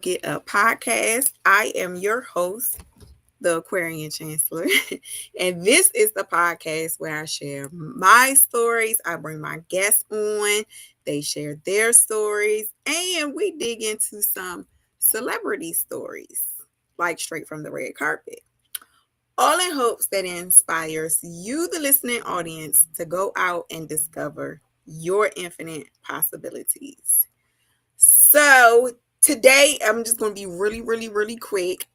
Get a Podcast. I am your host, the Aquarian Chancellor, and this is the podcast where I share my stories. I bring my guests on, they share their stories, and we dig into some celebrity stories, like straight from the red carpet. All in hopes that it inspires you, the listening audience, to go out and discover your infinite possibilities. So today I'm just going to be really quick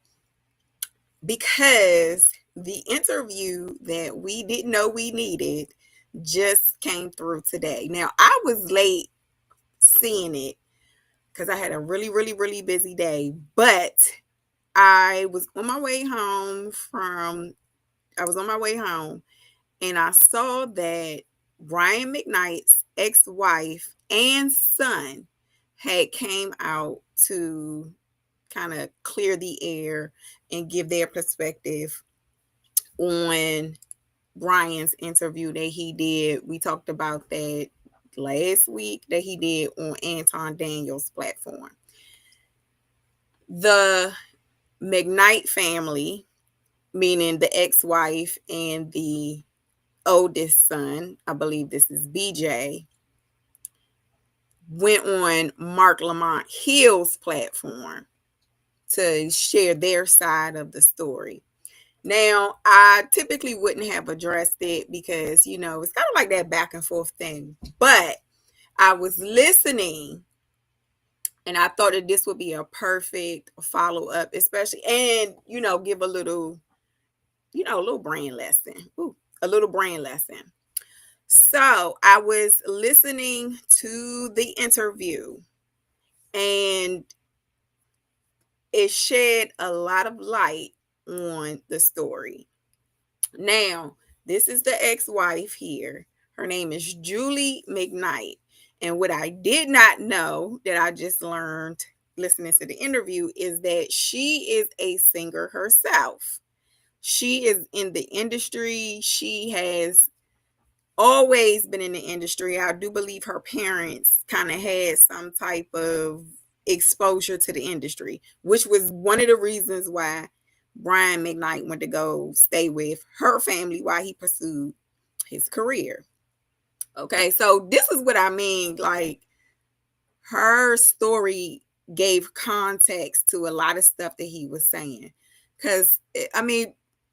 because the interview that we didn't know we needed just came through today. Now, I was late seeing it because I had a really busy day, but I was on my way home and I saw that Brian McKnight's ex-wife and son had came out to kind of clear the air and give their perspective on Brian's interview that he did. We talked about that last week that he did on Anton Daniels' platform. The McKnight family, meaning the ex-wife and the oldest son, I believe this is BJ, went on Marc Lamont Hill's platform to share their side of the story. Now, I typically wouldn't have addressed it because, it's kind of like that back and forth thing. But I was listening and I thought that this would be a perfect follow up, especially, and, give a little, a little brain lesson. A little brain lesson. So I was listening to the interview and it shed a lot of light on the story. Now, this is the ex-wife here. Her name is Julie McKnight. And what I did not know that I just learned listening to the interview is that she is a singer herself. She is in the industry. She has always been in the industry. I do believe her parents kind of had some type of exposure to the industry, which was one of the reasons why Brian McKnight went to go stay with her family while he pursued his career. Okay, so this is what I mean. Like, her story gave context to a lot of stuff that he was saying. Because,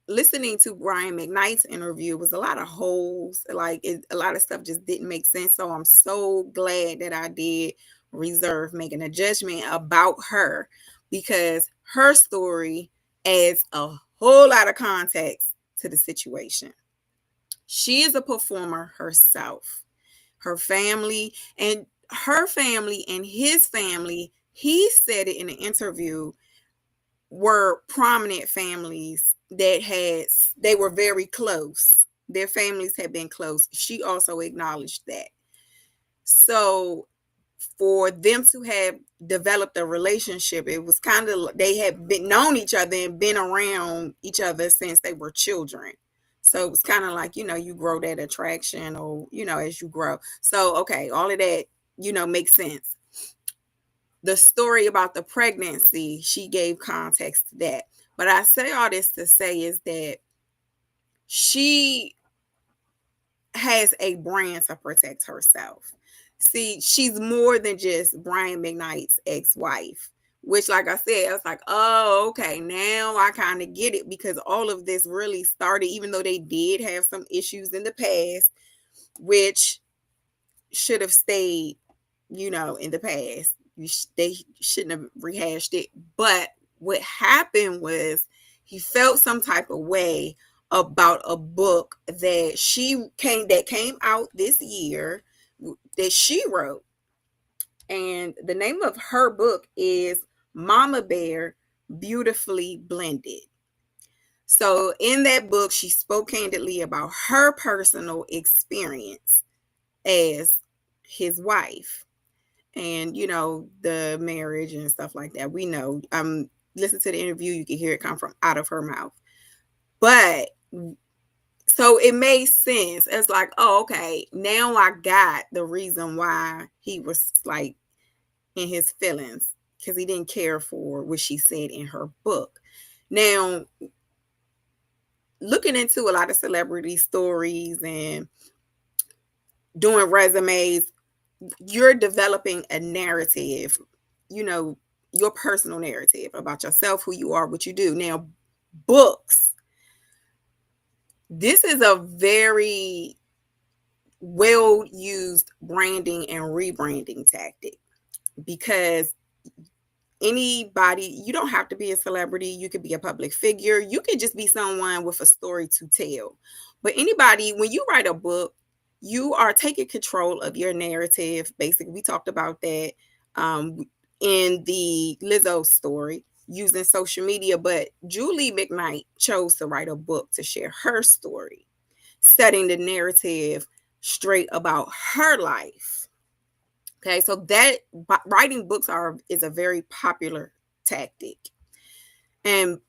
listening to Brian McKnight's interview was a lot of holes. A lot of stuff just didn't make sense. So I'm so glad that I did reserve making a judgment about her because her story adds a whole lot of context to the situation. She is a performer herself. Her family and his family, he said it in an interview, were prominent families they were very close. Their families had been close. She also acknowledged that. So for them to have developed a relationship, it was kind of, they had been known each other and been around each other since they were children. So it was kind of like, you grow that attraction or, as you grow. So, okay, all of that, makes sense. The story about the pregnancy, she gave context to that. But I say all this to say is that she has a brand to protect herself. See, she's more than just Brian McKnight's ex-wife, which, like I said, I was like, oh, okay, now I kind of get it, because all of this really started, even though they did have some issues in the past, which should have stayed, in the past. They shouldn't have rehashed it. But what happened was he felt some type of way about a book that came out this year that she wrote. And the name of her book is Mama Bear Beautifully Blended. So in that book, she spoke candidly about her personal experience as his wife and, the marriage and stuff like that. We know, listen to the interview, you can hear it come from out of her mouth. But so it made sense. It's like, oh, okay, now I got the reason why he was like in his feelings. because he didn't care for what she said in her book. Now, looking into a lot of celebrity stories and doing resumes, you're developing a narrative, your personal narrative about yourself, who you are, what you do. Now, books. This is a very well used branding and rebranding tactic, because anybody, you don't have to be a celebrity, you could be a public figure, you could just be someone with a story to tell. But anybody, when you write a book, you are taking control of your narrative. Basically, we talked about that in the Lizzo story, using social media. But Julie McKnight chose to write a book to share her story, setting the narrative straight about her life. Okay, so that writing books is a very popular tactic, and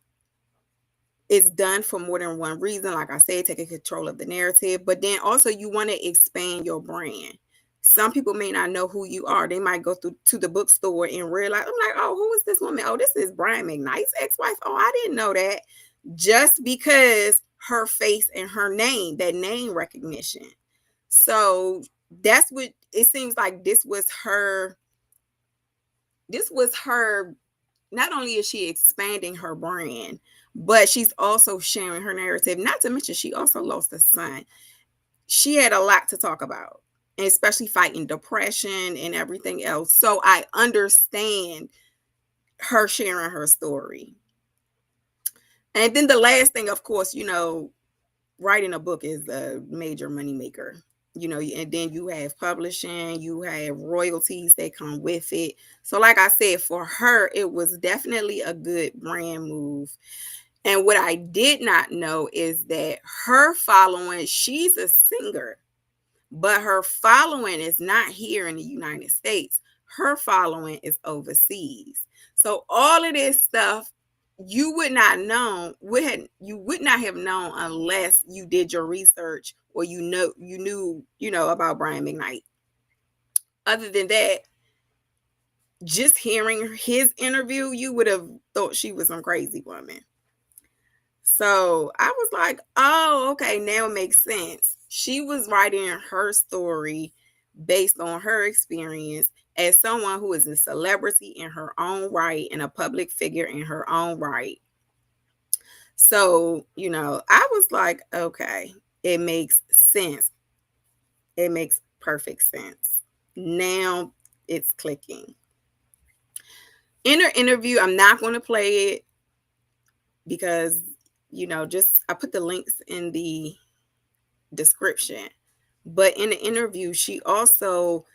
it's done for more than one reason. Like I said, taking control of the narrative, but then also you want to expand your brand. Some people may not know who you are. They might go through to the bookstore and realize, I'm like, oh, who is this woman? Oh, this is Brian McKnight's ex-wife. Oh, I didn't know that. Just because her face and her name, that name recognition. So that's what it seems like. This was her. Not only is she expanding her brand, but she's also sharing her narrative. Not to mention, she also lost a son. She had a lot to talk about, and especially fighting depression and everything else. So I understand her sharing her story. And then the last thing, of course, writing a book is a major moneymaker. And then you have publishing, you have royalties that come with it. So like I said, for her, it was definitely a good brand move. And what I did not know is that her following, she's a singer, but her following is not here in the United States. Her following is overseas. So all of this stuff you would not have known unless you did your research, or you knew about Brian McKnight. Other than that, just hearing his interview, you would have thought she was some crazy woman. So I was like, oh, okay, now it makes sense. She was writing her story based on her experience as someone who is a celebrity in her own right and a public figure in her own right. So, I was like, okay, it makes sense. It makes perfect sense. Now it's clicking. In her interview, I'm not going to play it because, I put the links in the description. But in the interview, she also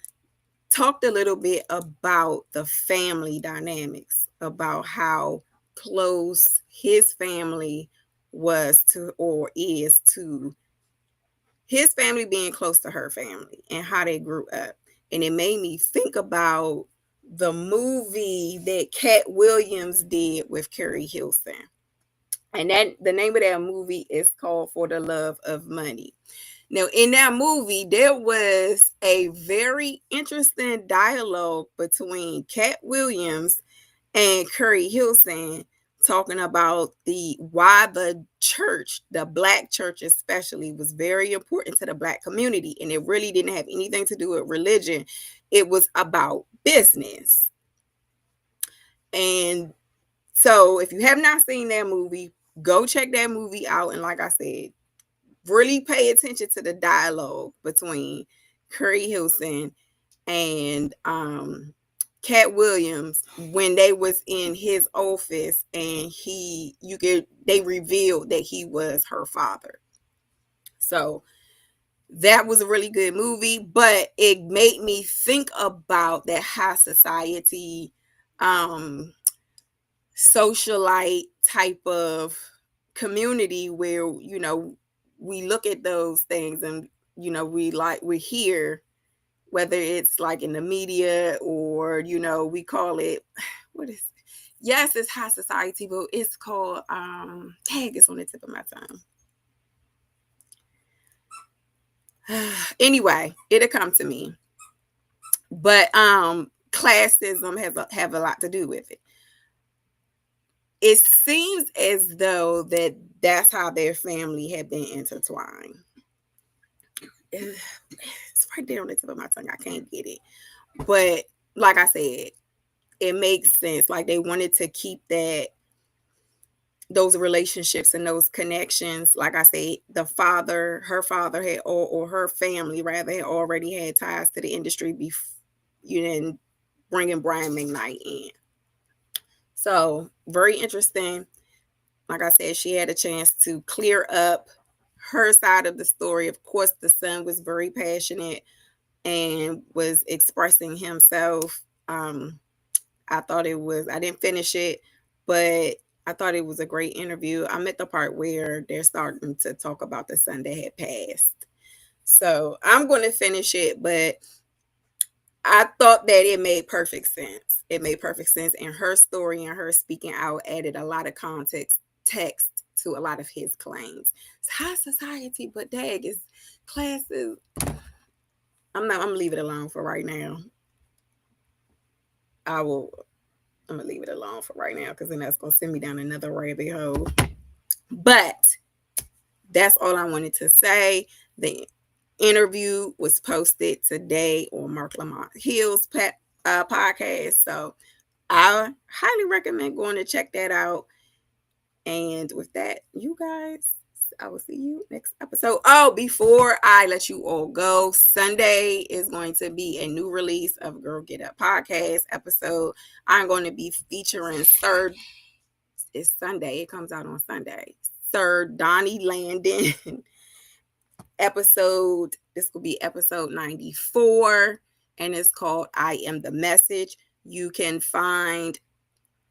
talked a little bit about the family dynamics, about how close his family was to, or is to, his family being close to her family and how they grew up. And it made me think about the movie that Cat Williams did with Carrie Hilson. And the name of that movie is called For the Love of Money. Now, in that movie, there was a very interesting dialogue between Cat Williams and Carrie Hilson, talking about why the church, the Black church especially, was very important to the Black community. And it really didn't have anything to do with religion. It was about business. And so if you have not seen that movie, go check that movie out. And like I said, really pay attention to the dialogue between Carrie Hilson and Cat Williams when they was in his office, and they revealed that he was her father. So that was a really good movie, but it made me think about that high society socialite type of community where we look at those things and we hear, whether it's like in the media or we call it, what is it? Yes, it's high society, but it's called tag is on the tip of my tongue. Anyway, it'll come to me. But classism have a lot to do with it. It seems as though that's how their family had been intertwined. It's right there on the tip of my tongue. I can't get it. But like I said, it makes sense. Like they wanted to keep those relationships and those connections. Like I said, her father had, or her family rather, had already had ties to the industry before, bringing Brian McKnight in. So very interesting. Like I said, she had a chance to clear up her side of the story. Of course, the son was very passionate and was expressing himself. I didn't finish it, but I thought it was a great interview. I'm at the part where they're starting to talk about the son that had passed. So I'm going to finish it, but I thought that it made perfect sense. It made perfect sense. And her story and her speaking out added a lot of text to a lot of his claims. It's high society, but dag, is classes. I'm gonna leave it alone for right now. I'm gonna leave it alone for right now, because then that's gonna send me down another rabbit hole. But that's all I wanted to say. The interview was posted today on Marc Lamont Hill's podcast. So I highly recommend going to check that out. And with that, you guys, I will see you next episode. Oh, before I let you all go, Sunday is going to be a new release of Girl Get Up podcast episode. I'm going to be featuring it's Sunday. It comes out on Sunday. Sir Donnie Landon episode. This will be episode 94, and it's called I Am the Message. You can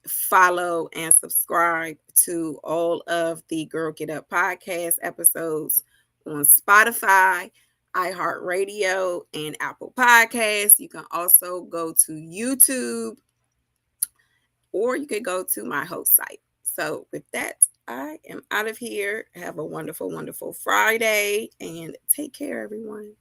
follow and subscribe to all of the Girl Get Up podcast episodes on Spotify, iHeartRadio, and Apple Podcasts. You can also go to YouTube, or you can go to my host site. So with that, I am out of here. Have a wonderful, wonderful Friday, and take care, everyone.